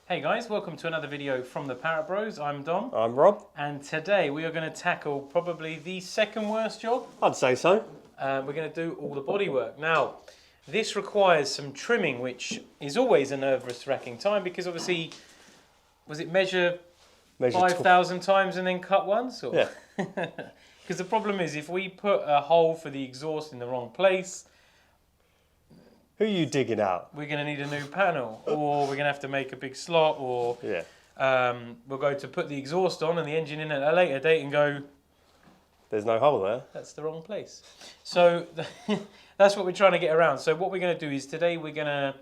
Hey guys, welcome to another video from the Parrott Bros. I'm Dom. I'm Rob. And today we are going to tackle probably the second worst job. I'd say so. We're going to do all the bodywork. Now, this requires some trimming, which is always a nerve-wracking time because obviously, was it measure 5,000 times and then cut once? Or? Yeah. Because the problem is if we put a hole for the exhaust in the wrong place, who are you digging out? we're going to need a new panel, or we're going to have to make a big slot, or we'll go to put the exhaust on and the engine in at a later date and go, there's no hole there. that's the wrong place. So that's what we're trying to get around. So what we're going to do is today we're going to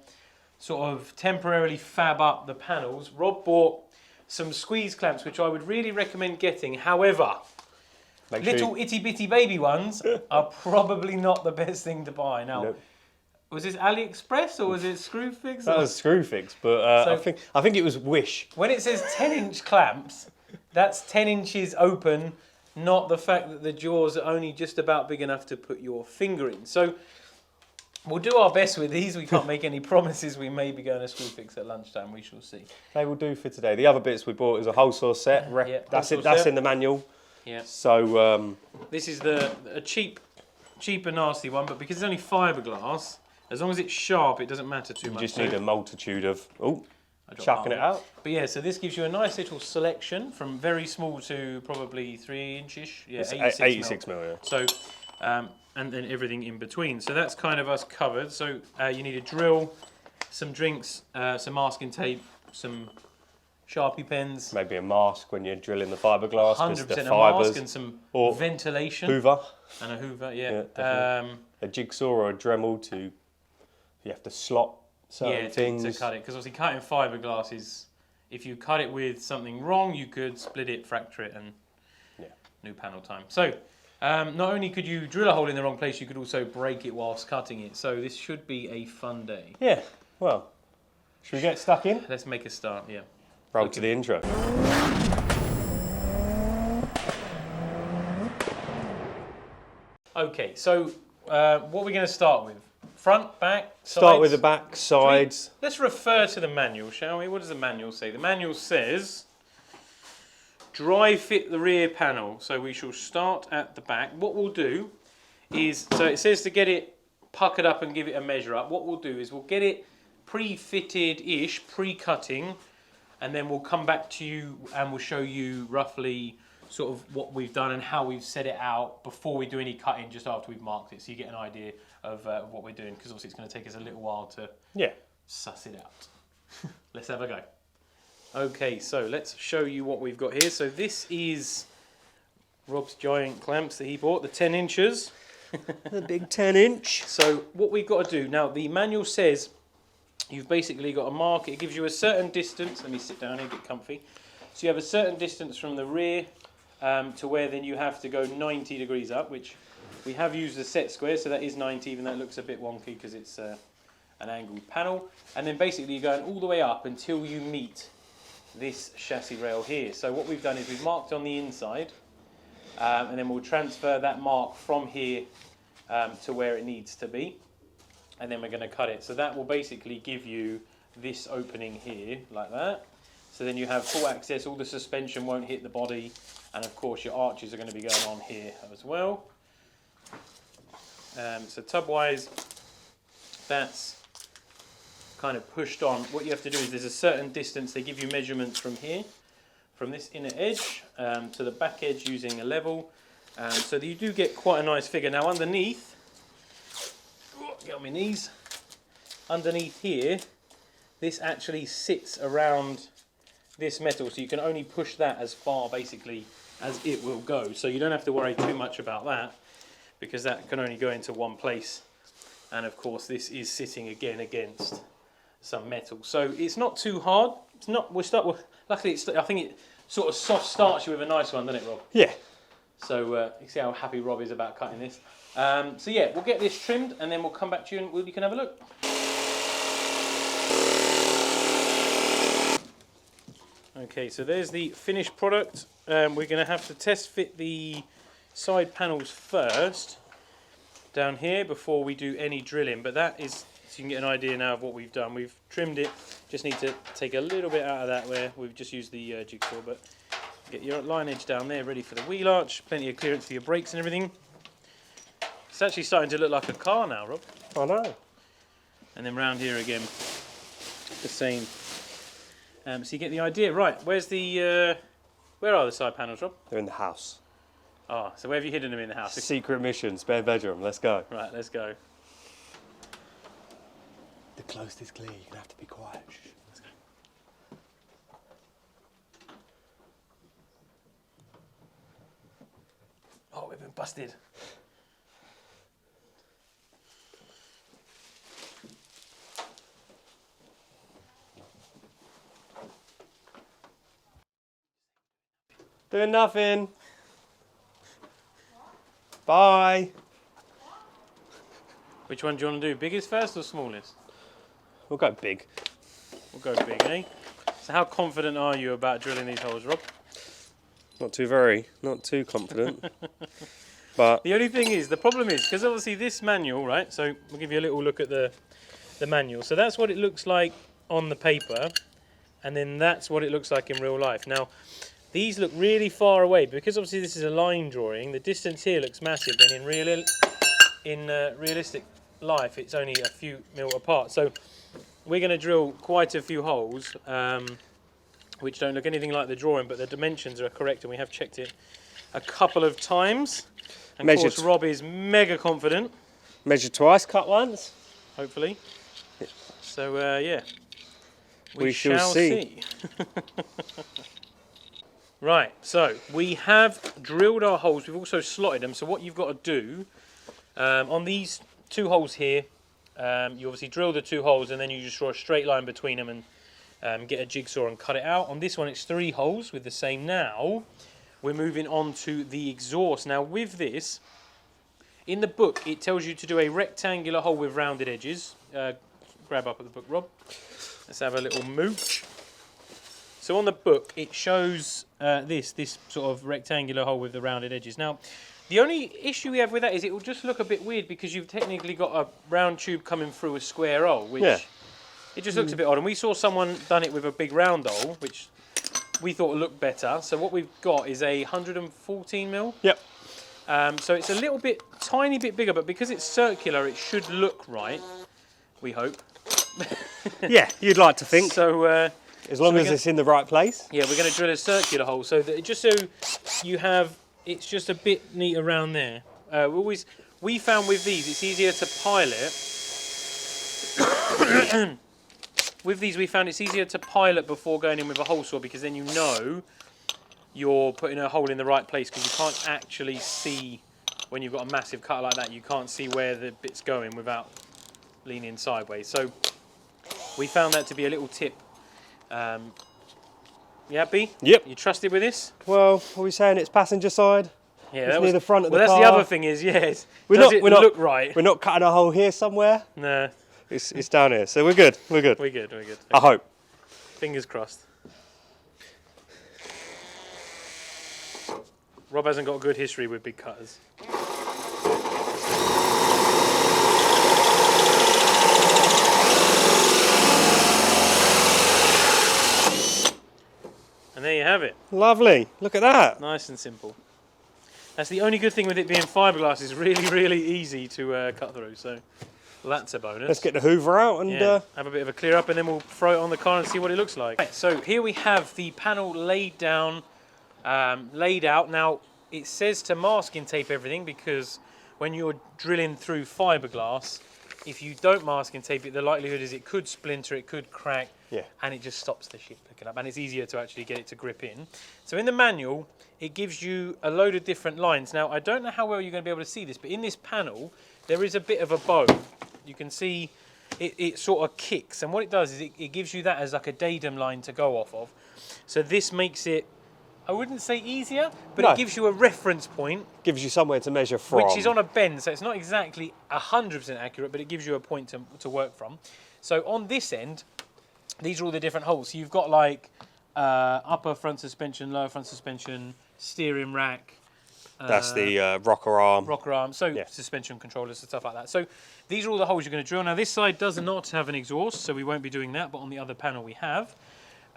sort of temporarily fab up the panels. Rob bought some squeeze clamps, which I would really recommend getting. However, little itty bitty baby ones are probably not the best thing to buy. Now, Nope. Was this AliExpress or was it Screwfix? That was Screwfix, but I think it was Wish. When it says 10-inch clamps, that's 10 inches open, not the fact that the jaws are only just about big enough to put your finger in. So we'll do our best with these. We can't make any promises. We may be going to Screwfix at lunchtime. We shall see. They will do for today. The other bits we bought is a hole saw set. That's in the manual. Yeah. So this is a cheap and nasty one, but because it's only fiberglass, as long as it's sharp, it doesn't matter too much. You just need a multitude of chucking it out. But yeah, so this gives you a nice little selection from very small to probably 3 inch-ish. Yeah, 86 mil. Yeah. So, and then everything in between. So that's kind of us covered. So you need a drill, some drinks, some masking tape, some Sharpie pens. Maybe a mask when you're drilling the fiberglass. 100% a mask and some ventilation. Hoover. And a hoover, yeah. A jigsaw or a Dremel to... You have to slot certain things. To cut it, because obviously cutting fiberglass is, if you cut it with something wrong, you could split it, fracture it, and new panel time. So, not only could you drill a hole in the wrong place, you could also break it whilst cutting it. So this should be a fun day. Yeah, well, should we get stuck in? Let's make a start, yeah. Roll to the intro. Okay, so what we're going to start with? Front, back, sides? Start with the back, sides. Let's refer to the manual, shall we? What does the manual say? The manual says, dry fit the rear panel. So we shall start at the back. What we'll do is, so it says to get it puckered up and give it a measure up. What we'll do is we'll get it pre-fitted-ish, pre-cutting, and then we'll come back to you and we'll show you roughly sort of what we've done and how we've set it out before we do any cutting, just after we've marked it, so you get an idea of what we're doing, because obviously it's going to take us a little while to suss it out. Let's have a go. Okay, so let's show you what we've got here. So this is Rob's giant clamps that he bought, the 10 inches. The big 10-inch. So what we've got to do, now the manual says you've basically got to mark, it gives you a certain distance. Let me sit down here, get comfy. So you have a certain distance from the rear to where then you have to go 90 degrees up, which we have used a set square, so that is 90, even though it looks a bit wonky because it's an angled panel. And then basically you're going all the way up until you meet this chassis rail here. So what we've done is we've marked on the inside, and then we'll transfer that mark from here to where it needs to be, and then we're going to cut it. So that will basically give you this opening here, like that. So then you have full access, all the suspension won't hit the body, and of course your arches are going to be going on here as well. So tub-wise, that's kind of pushed on. What you have to do is there's a certain distance, they give you measurements from here, from this inner edge to the back edge using a level, so that you do get quite a nice figure. Now underneath, get on my knees, underneath here, this actually sits around this metal, so you can only push that as far basically as it will go. So you don't have to worry too much about that, because that can only go into one place. And of course this is sitting again against some metal. So it's not too hard. It's not, we'll start with, luckily I think it sort of soft starts you with a nice one, doesn't it, Rob? Yeah. So you see how happy Rob is about cutting this. So yeah, we'll get this trimmed and then we'll come back to you and you can have a look. Okay, so there's the finished product. We're going to have to test fit the side panels first down here before we do any drilling, but that is, so you can get an idea now of what we've done. We've trimmed it Just need to take a little bit out of that where we've just used the jigsaw, but get your line edge down there ready for the wheel arch, plenty of clearance for your brakes and everything. It's actually starting to look like a car now, Rob. I know. And then round here again, the same. So you get the idea. Right, where's the, where are the side panels, Rob? They're in the house. Ah, so where have you hidden them in the house? Secret mission, spare bedroom. Let's go. Right, let's go. The coast is clear. You're gonna have to be quiet. Shh. Let's go. Oh, we've been busted. Doing nothing. Bye. Which one do you want to do? Biggest first or smallest? We'll go big. We'll go big, eh? So how confident are you about drilling these holes, Rob? Not too confident. But The only thing is, the problem is, because obviously this manual, right, so we'll give you a little look at the manual. So that's what it looks like on the paper, and then that's what it looks like in real life. Now, these look really far away, because obviously this is a line drawing, the distance here looks massive, and in realistic life it's only a few mil apart. So we're going to drill quite a few holes, which don't look anything like the drawing, but the dimensions are correct, and we have checked it a couple of times. And of course, Rob is mega confident. Measured twice, cut once. Hopefully. So yeah, we shall see. Right, so we have drilled our holes. We've also slotted them. So what you've got to do on these two holes here, you obviously drill the two holes, and then you just draw a straight line between them and get a jigsaw and cut it out. On this one, it's 3 holes with the same. Now we're moving on to the exhaust. Now with this, in the book, it tells you to do a rectangular hole with rounded edges. Grab up at the book, Rob. Let's have a little mooch. So on the book, it shows this sort of rectangular hole with the rounded edges. Now, the only issue we have with that is it will just look a bit weird, because you've technically got a round tube coming through a square hole, which it just looks a bit odd. And we saw someone done it with a big round hole, which we thought looked better. So what we've got is a 114 mil. Yep. So it's a little bit, tiny bit bigger, but because it's circular, it should look right. We hope. Yeah, you'd like to think. So as long as it's in the right place. yeah, we're going to drill a circular hole, so that just so you have, it's just a bit neat around there. We found with these, it's easier to pilot. With these, we found it's easier to pilot before going in with a hole saw, because then you know you're putting a hole in the right place, because you can't actually see when you've got a massive cut like that. You can't see where the bit's going without leaning sideways. So we found that to be a little tip. Yeah, B? Yep. You trusted with this? Well, are we saying it's passenger side? Yeah, it's near the front of the car. Well, that's the other thing is, yes. We're Does not, it we're not, look right? We're not cutting a hole here somewhere. No. It's down here, so we're good. We're good. We're good. We're good. I hope. Fingers crossed. Rob hasn't got a good history with big cutters. And there you have it. Lovely. Look at that. Nice and simple. That's the only good thing with it being fiberglass. It's really, really easy to cut through. So that's a bonus. Let's get the Hoover out and have a bit of a clear up, and then we'll throw it on the car and see what it looks like. Right, so here we have the panel laid down, laid out. Now it says to masking tape everything, because when you're drilling through fiberglass, if you don't masking tape it, the likelihood is it could splinter, it could crack, and it just stops the shit picking up, and it's easier to actually get it to grip in. So in the manual, it gives you a load of different lines. Now, I don't know how well you're going to be able to see this, but in this panel, there is a bit of a bow. You can see it sort of kicks, and what it does is it gives you that as like a datum line to go off of. So this makes it, I wouldn't say easier, but it gives you a reference point. Gives you somewhere to measure from. Which is on a bend, so it's not exactly 100% accurate, but it gives you a point to work from. So on this end, these are all the different holes. So you've got like upper front suspension, lower front suspension, steering rack, That's the rocker arm. Rocker arm, so suspension controllers and stuff like that. So these are all the holes you're going to drill. Now this side does not have an exhaust, so we won't be doing that, but on the other panel we have.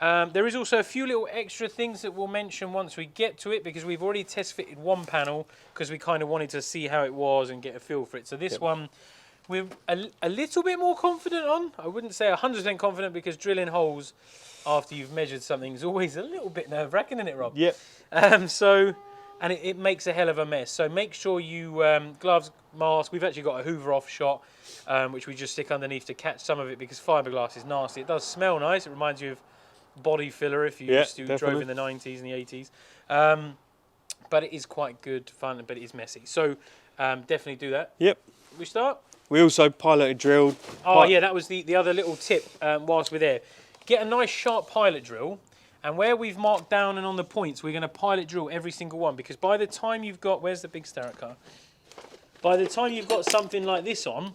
There is also a few little extra things that we'll mention once we get to it, because we've already test fitted one panel because we kind of wanted to see how it was and get a feel for it. So this one we're a little bit more confident on. I wouldn't say 100% confident, because drilling holes after you've measured something is always a little bit nerve-wracking, isn't it, Rob? Yep. And it makes a hell of a mess. So make sure you, gloves, mask, we've actually got a hoover off shot, which we just stick underneath to catch some of it, because fiberglass is nasty. It does smell nice. It reminds you of body filler if you used to drove in the 90s and the 80s. But it is quite good fun, but it is messy. So definitely do that. Yep. We start? We also piloted drilled. Oh yeah, that was the other little tip whilst we're there. Get a nice sharp pilot drill. And where we've marked down and on the points, we're going to pilot drill every single one, because by the time you've got, where's the big Starrett car? By the time you've got something like this on,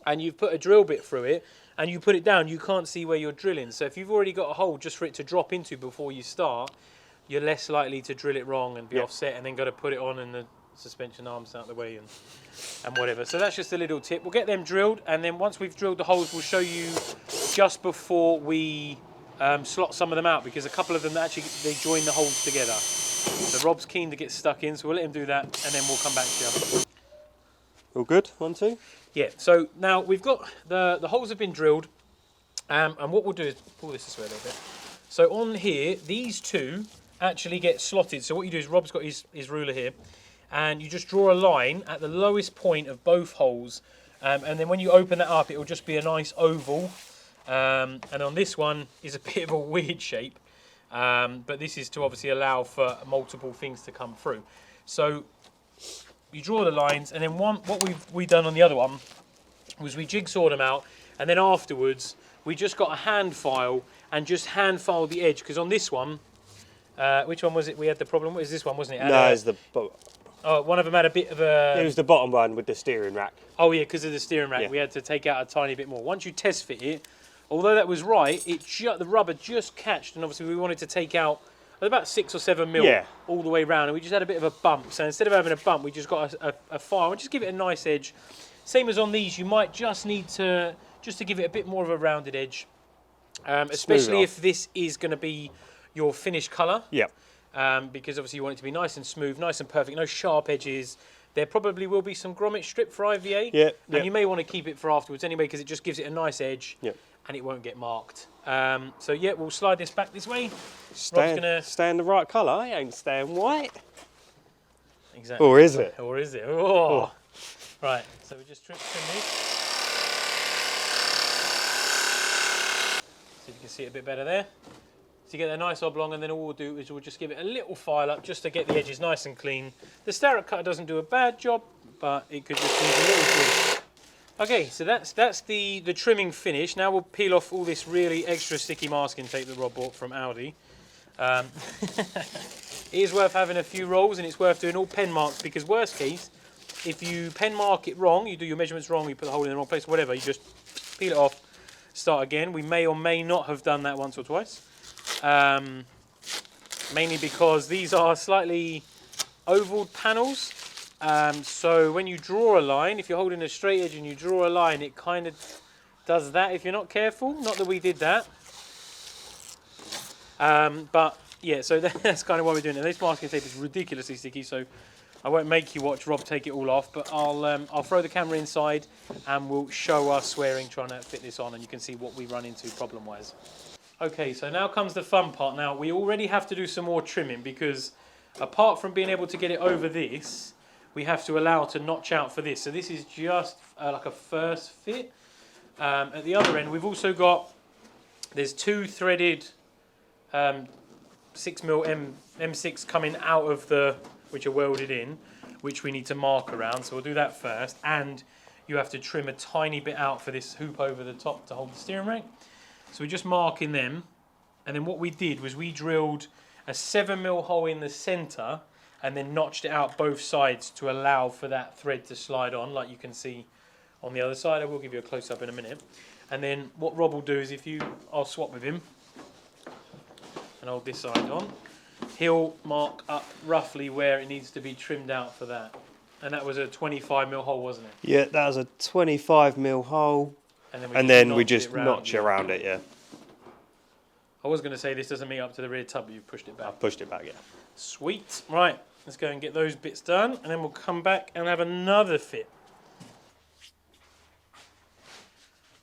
and you've put a drill bit through it, and you put it down, you can't see where you're drilling. So if you've already got a hole just for it to drop into before you start, you're less likely to drill it wrong and be offset, and then got to put it on and the suspension arms out the way and whatever. So that's just a little tip. We'll get them drilled, and then once we've drilled the holes, we'll show you just before we slot some of them out, because a couple of them actually they join the holes together. So Rob's keen to get stuck in, so we'll let him do that, and then we'll come back to you. All good? 1, 2? Yeah. So now we've got the holes have been drilled, and what we'll do is pull this way a little bit. So on here, these two actually get slotted. So what you do is Rob's got his ruler here, and you just draw a line at the lowest point of both holes, and then when you open that up, it will just be a nice oval. And on this one is a bit of a weird shape, but this is to obviously allow for multiple things to come through. So you draw the lines, and then what we've done on the other one was we jigsawed them out, and then afterwards we just got a hand file and just hand filed the edge, because on this one, which one was it we had the problem with? It was this one, wasn't it? No, it's the... Oh, one of them had a bit of a... It was the bottom one with the steering rack. Oh yeah, because of the steering rack, we had to take out a tiny bit more. Once you test fit it, although that was right, the rubber just catched, and obviously we wanted to take out about 6 or 7 mil all the way round, and we just had a bit of a bump. So instead of having a bump, we just got a file, and just give it a nice edge. Same as on these, you might just need to give it a bit more of a rounded edge, especially if this is going to be your finished colour. Yeah. Because obviously you want it to be nice and smooth, nice and perfect, no sharp edges. There probably will be some grommet strip for IVA, and you may want to keep it for afterwards anyway, because it just gives it a nice edge. And it won't get marked. So yeah, we'll slide this back this way. Stay in the right colour. I ain't staying white. Exactly. Or is it? Or is it? Oh. Right. So we just trim these. See if you can see it a bit better there. So you get a nice oblong, and then all we'll do is we'll just give it a little file up just to get the edges nice and clean. The Starrett cutter doesn't do a bad job, but it could just need a little tweak. Okay, so that's the trimming finished. Now we'll peel off all this really extra sticky masking tape that Rob bought from Aldi. It is worth having a few rolls, and it's worth doing all pen marks, because worst case, if you pen mark it wrong, you do your measurements wrong, you put the hole in the wrong place, whatever, you just peel it off, start again. We may or may not have done that once or twice, mainly because these are slightly ovaled panels. So when you draw a line, if you're holding a straight edge and you draw a line, it kind of does that if you're not careful. Not that we did that. But yeah, so that's kind of what we're doing. And this masking tape is ridiculously sticky, so I won't make you watch Rob take it all off, but I'll throw the camera inside and we'll show us swearing trying to fit this on, and you can see what we run into problem-wise. Okay, so now comes the fun part. Now, we already have to do some more trimming, because apart from being able to get it over this, we have to allow to notch out for this. So this is just like a first fit. At the other end, we've also got, there's 2 threaded 6mm M6 coming out of the, which are welded in, which we need to mark around. So we'll do that first. And you have to trim a tiny bit out for this hoop over the top to hold the steering rack. So we're just marking them. And then what we did was we drilled a 7mm hole in the centre, and then notched it out both sides to allow for that thread to slide on, like you can see on the other side. I will give you a close-up in a minute. And then what Rob will do is I'll swap with him and hold this side on. he'll mark up roughly where it needs to be trimmed out for that. And that was a 25mm hole, wasn't it? Yeah, that was a 25mm hole. And then we just notch around it, yeah. I was going to say this doesn't meet up to the rear tub, but you've pushed it back. I've pushed it back, yeah. Sweet. Right, let's go and get those bits done, and then we'll come back and have another fit.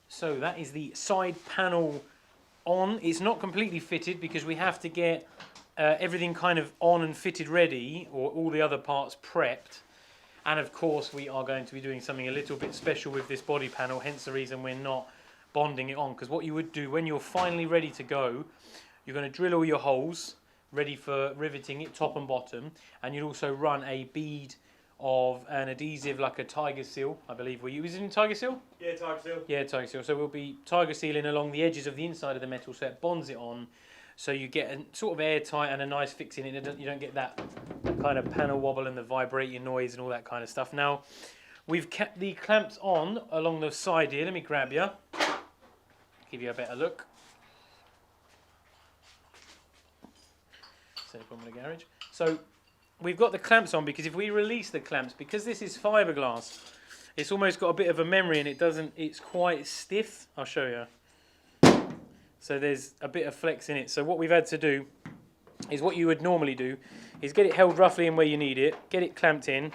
So that is the side panel on. It's not completely fitted because we have to get everything kind of on and fitted ready, or all the other parts prepped. And of course we are going to be doing something a little bit special with this body panel, hence the reason we're not bonding it on. Because what you would do when you're finally ready to go, you're going to drill all your holes ready for riveting it top and bottom, and you'd also run a bead of an adhesive like a tiger seal, I believe we're using tiger seal? Yeah, tiger seal. Yeah, tiger seal. So we'll be tiger sealing along the edges of the inside of the metal so it bonds it on, so you get a sort of airtight and a nice fix in it. You don't get that kind of panel wobble and the vibrating noise and all that kind of stuff. Now, we've kept the clamps on along the side here. Let me grab you, give you a better look. Set up on the garage. So we've got the clamps on because if we release the clamps, because this is fiberglass, it's almost got a bit of a memory and it's quite stiff. I'll show you. So there's a bit of flex in it. So what we've had to do is what you would normally do is get it held roughly in where you need it, get it clamped in.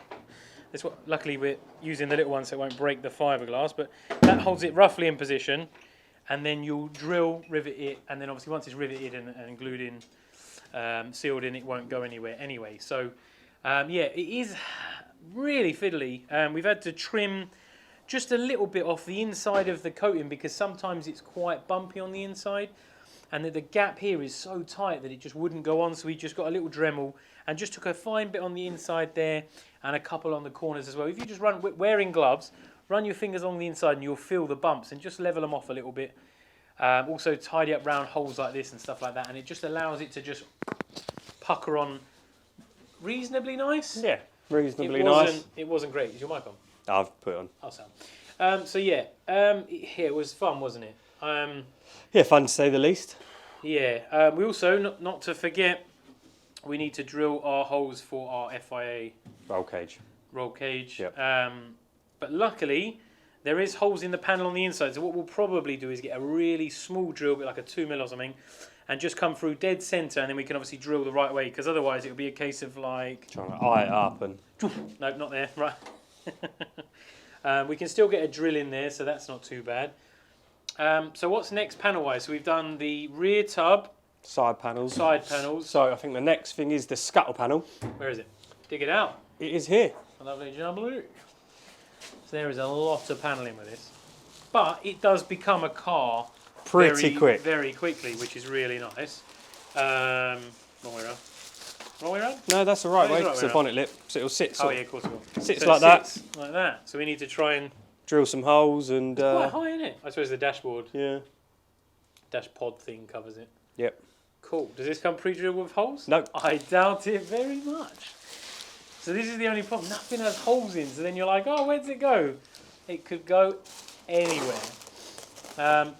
That's what, luckily we're using the little one so it won't break the fiberglass, but that holds it roughly in position, and then you'll drill, rivet it, and then obviously once it's riveted and glued in, sealed in, it won't go anywhere anyway. So yeah, it is really fiddly. We've had to trim just a little bit off the inside of the coating because sometimes it's quite bumpy on the inside, and the gap here is so tight that it just wouldn't go on, so we just got a little Dremel and just took a fine bit on the inside there and a couple on the corners as well. If you just run, wearing gloves, run your fingers along the inside and you'll feel the bumps and just level them off a little bit. Also tidy up round holes like this and stuff like that, and it just allows it to just pucker on reasonably nice. Yeah, reasonably nice. It wasn't great. Is your mic on? I've put it on. Oh, Sam. So yeah, it was fun, wasn't it? Yeah, fun to say the least. Yeah. We also, not to forget, we need to drill our holes for our FIA roll cage. Yep. But luckily, there is holes in the panel on the inside. So what we'll probably do is get a really small drill bit, like a 2mm or something, and just come through dead centre, and then we can obviously drill the right way. Because otherwise, it would be a case of like trying to eye it up and. Nope, not there. Right. We can still get a drill in there, so that's not too bad. So what's next panel-wise? So we've done the rear tub. Side panels. So I think the next thing is the scuttle panel. Where is it? Dig it out. It is here. A lovely jubbly. So there is a lot of panelling with this. But it does become a car pretty quick. Very quickly, which is really nice. Wrong way around. Wrong way around? No, that's the right way. It's the a bonnet lip, so it'll sit. Oh yeah, of course it will. Sits so like that. Sits like that. So we need to try and drill some holes and. It's quite high, isn't it? I suppose the dashboard. Yeah. Dash pod thing covers it. Yep. Cool. Does this come pre-drilled with holes? No. I doubt it very much. So this is the only problem. Nothing has holes in. So then you're like, oh, where does it go? It could go anywhere.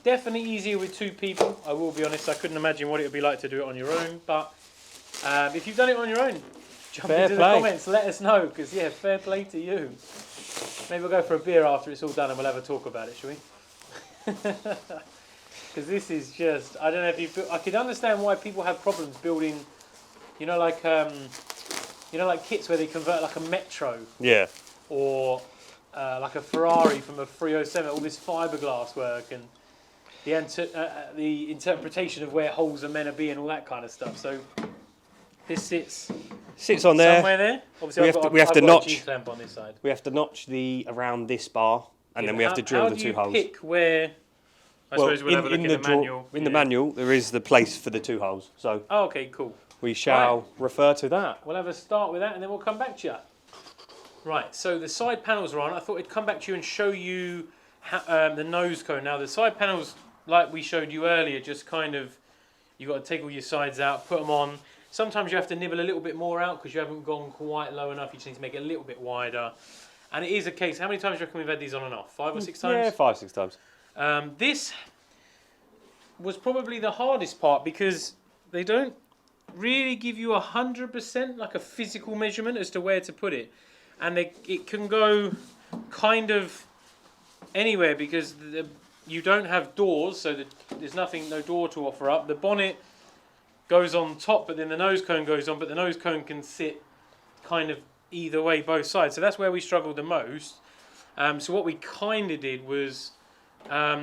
Definitely easier with two people. I will be honest. I couldn't imagine what it would be like to do it on your own. But if you've done it on your own, jump into the comments. Let us know. Because, yeah, fair play to you. Maybe we'll go for a beer after it's all done and we'll have a talk about it, shall we? Because this is just, I don't know if you. I could understand why people have problems building, like kits where they convert like a Metro. Yeah. Or like a Ferrari from a 307. All this fiberglass work and the interpretation of where holes are meant to be and all that kind of stuff. So this sits on there. Somewhere there. Obviously, we have to notch. A G-clamp on this side. We have to notch around this bar, and then we have to drill the two holes. How do you pick where? I suppose we'll have a look in the manual. In the manual, there is the place for the two holes. So. Oh, okay, cool. We shall refer to that. We'll have a start with that, and then we'll come back to you. Right. So the side panels are on. I thought I'd come back to you and show you the nose cone. Now the side panels, like we showed you earlier, just kind of you've got to take all your sides out, put them on. Sometimes you have to nibble a little bit more out because you haven't gone quite low enough. You just need to make it a little bit wider. And it is a case. How many times do you reckon we've had these on and off? 5 or 6 times? Yeah, 5, 6 times. This was probably the hardest part because they don't really give you 100% like a physical measurement as to where to put it, and it can go kind of anywhere because you don't have doors, so there's no door to offer up. The bonnet goes on top, but then the nose cone goes on, but the nose cone can sit kind of either way, both sides. So that's where we struggled the most. So what we kind of did was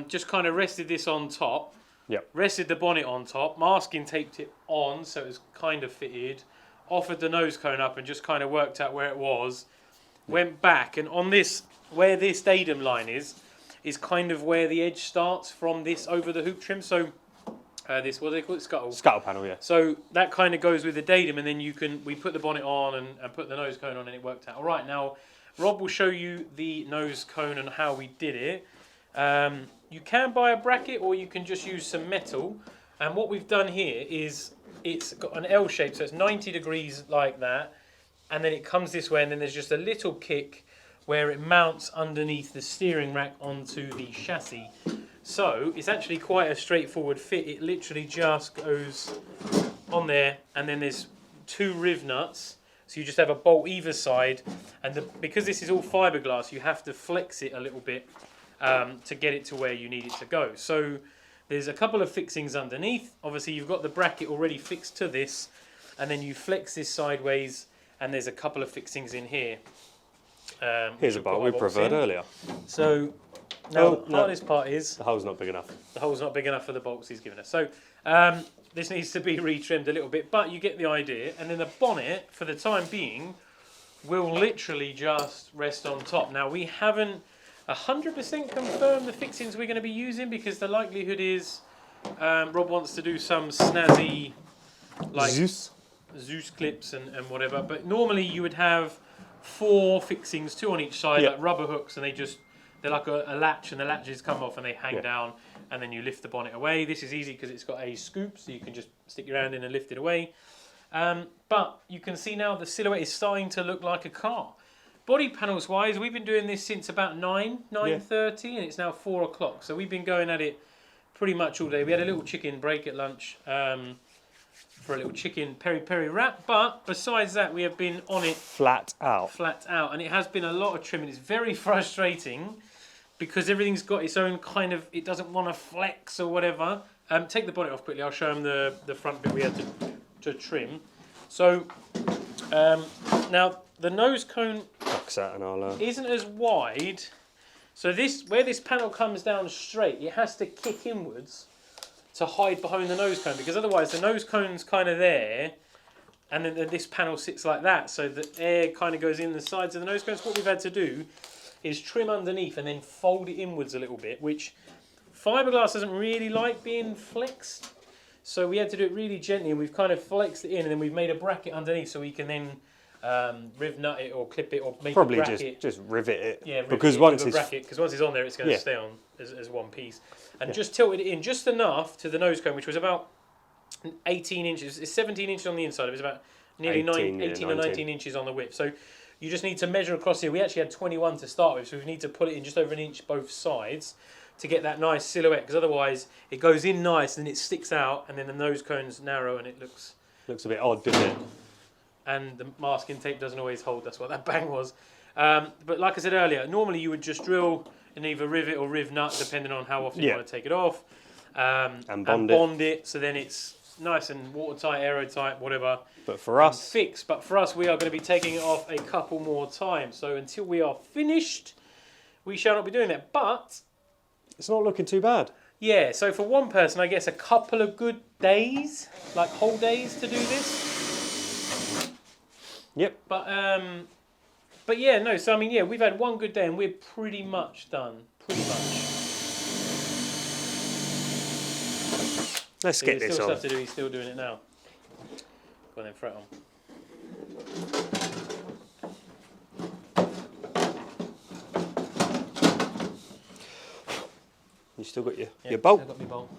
just kind of rested this on top, rested the bonnet on top, masking taped it on so it was kind of fitted, offered the nose cone up and just kind of worked out where it was, went back, and on this, where this datum line is kind of where the edge starts from this over the hoop trim. So this, what do they call it? Scuttle panel, yeah. So that kind of goes with the datum, and then we put the bonnet on and put the nose cone on, and it worked out. All right, now Rob will show you the nose cone and how we did it. You can buy a bracket or you can just use some metal. And what we've done here is it's got an L shape, so it's 90 degrees like that. And then it comes this way, and then there's just a little kick where it mounts underneath the steering rack onto the chassis. So it's actually quite a straightforward fit. It literally just goes on there, and then there's 2 riv nuts. So you just have a bolt either side, and because this is all fiberglass, you have to flex it a little bit to get it to where you need it to go. So there's a couple of fixings underneath. Obviously you've got the bracket already fixed to this, and then you flex this sideways, and there's a couple of fixings in here. Here's a bolt we preferred earlier. So now the hardest part is the hole's not big enough. The hole's not big enough for the bolts he's given us. So this needs to be retrimmed a little bit, but you get the idea. And then the bonnet, for the time being, will literally just rest on top. Now we haven't 100% confirmed the fixings we're going to be using, because the likelihood is Rob wants to do some snazzy like Zeus clips and whatever. But normally you would have 4 fixings, 2 on each side, like rubber hooks, and they're like a latch, and the latches come off and they hang down, and then you lift the bonnet away. This is easy because it's got a scoop, so you can just stick your hand in and lift it away. But you can see now the silhouette is starting to look like a car. Body panels wise, we've been doing this since about 9:30, and it's now 4 o'clock. So we've been going at it pretty much all day. We had a little chicken break at lunch for a little chicken peri-peri wrap, but besides that we have been on it flat out, and it has been a lot of trimming. It's very frustrating because everything's got its own kind of, it doesn't want to flex or whatever. Take the bonnet off quickly, I'll show them the front bit we had to trim. So now the nose cone isn't as wide, so where this panel comes down straight, it has to kick inwards to hide behind the nose cone, because otherwise the nose cone's kind of there, and then this panel sits like that, so the air kind of goes in the sides of the nose cone. So what we've had to do is trim underneath and then fold it inwards a little bit, which fiberglass doesn't really like being flexed, so we had to do it really gently, and we've kind of flexed it in, and then we've made a bracket underneath so we can then riv nut it or clip it or make a bracket. just rivet it. Yeah, because once it's on there, it's going to stay on as one piece. And just tilted it in just enough to the nose cone, which was about 18 inches. It's 17 inches on the inside. It was about nearly 18 or 19 inches on the width. So you just need to measure across here. We actually had 21 to start with, so we need to put it in just over an inch both sides to get that nice silhouette, because otherwise it goes in nice and then it sticks out, and then the nose cone's narrow and it looks a bit odd, doesn't it? And the masking tape doesn't always hold. That's what that bang was. But like I said earlier, normally you would just drill and either rivet or riv nut, depending on how often you want to take it off, and bond it, so then it's nice and watertight, aerotight, whatever. But for us, fixed. But for us, we are going to be taking it off a couple more times. So until we are finished, we shall not be doing that. But it's not looking too bad. Yeah. So for one person, I guess a couple of good days, like whole days, to do this. Yep. But yeah, no. So I mean, yeah, we've had one good day and we're pretty much done. Pretty much. Let's get this on. Still stuff to do. He's still doing it now. Go on then, fret on. You still got your bolt. Still got my bolt.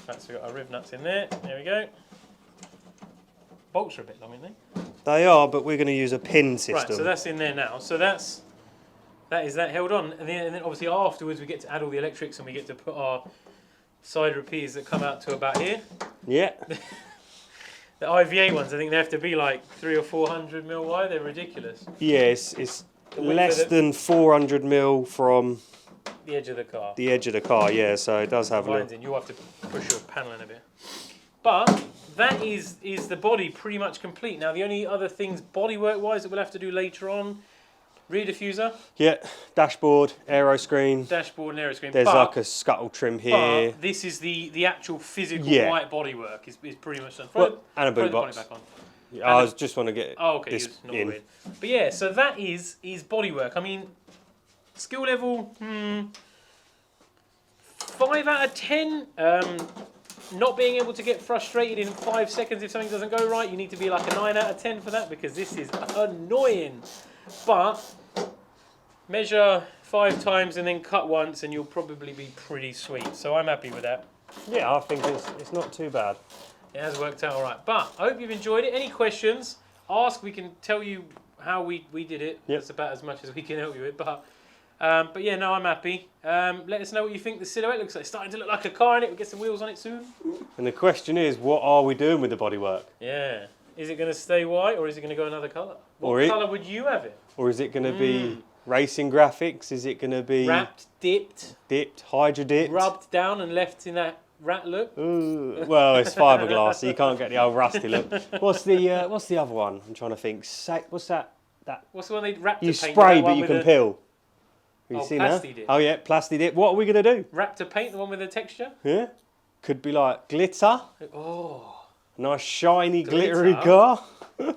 Right, so we've got our riv nuts in there. There we go. Bolts are a bit long, aren't they? They are, but we're going to use a pin system. Right, so that's in there now. So that's that is that held on. And then obviously afterwards we get to add all the electrics and we get to put our side repeaters that come out to about here. Yeah. The IVA ones, I think they have to be like 300 or 400 mil wide. They're ridiculous. Yeah, it's less than 400 mil from the edge of the car. The edge of the car, yeah. So it does have a little. You'll have to push your panel in a bit. But that is the body pretty much complete. Now the only other things bodywork wise that we'll have to do later on, rear diffuser. Yeah, dashboard, aero screen. Dashboard and aero screen. There's like a scuttle trim here. But this is the actual physical white bodywork is pretty much done. And a boot box. Back on. Yeah, I just want to get this in. Weird. But yeah, so that is bodywork. I mean, skill level, 5 out of 10. Not being able to get frustrated in 5 seconds if something doesn't go right. You need to be like a 9 out of 10 for that because this is annoying. But measure 5 times and then cut once and you'll probably be pretty sweet. So I'm happy with that. Yeah, I think it's not too bad. It has worked out all right. But I hope you've enjoyed it. Any questions, ask. We can tell you how we did it. Yep. That's about as much as we can help you with. But yeah, no, I'm happy. Let us know what you think the silhouette looks like. It's starting to look like a car in it. We'll get some wheels on it soon. And the question is, what are we doing with the bodywork? Yeah. Is it going to stay white or is it going to go another colour? What colour would you have it? Or is it going to be racing graphics? Is it going to be wrapped, dipped, hydro dipped, rubbed down and left in that rat look? Ooh, well, it's fiberglass, so you can't get the old rusty look. What's the other one? I'm trying to think. What's that? What's the one they wrapped? You spray, but you can peel. Have you seen that? Dip. Oh yeah, plasti dip. What are we gonna do? Wrap to paint, the one with the texture. Yeah, could be like glitter. Oh, nice shiny glittery car.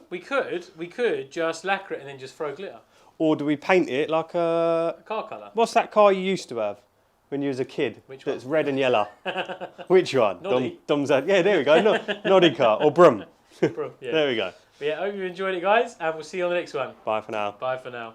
we could just lacquer it and then just throw glitter. Or do we paint it like a car colour? What's that car you used to have when you was a kid? Which that's one? red and yellow. Which one? Noddy. Yeah, there we go. Noddy car or Brum. Brum, yeah. There we go. But yeah, I hope you enjoyed it, guys, and we'll see you on the next one. Bye for now. Bye for now.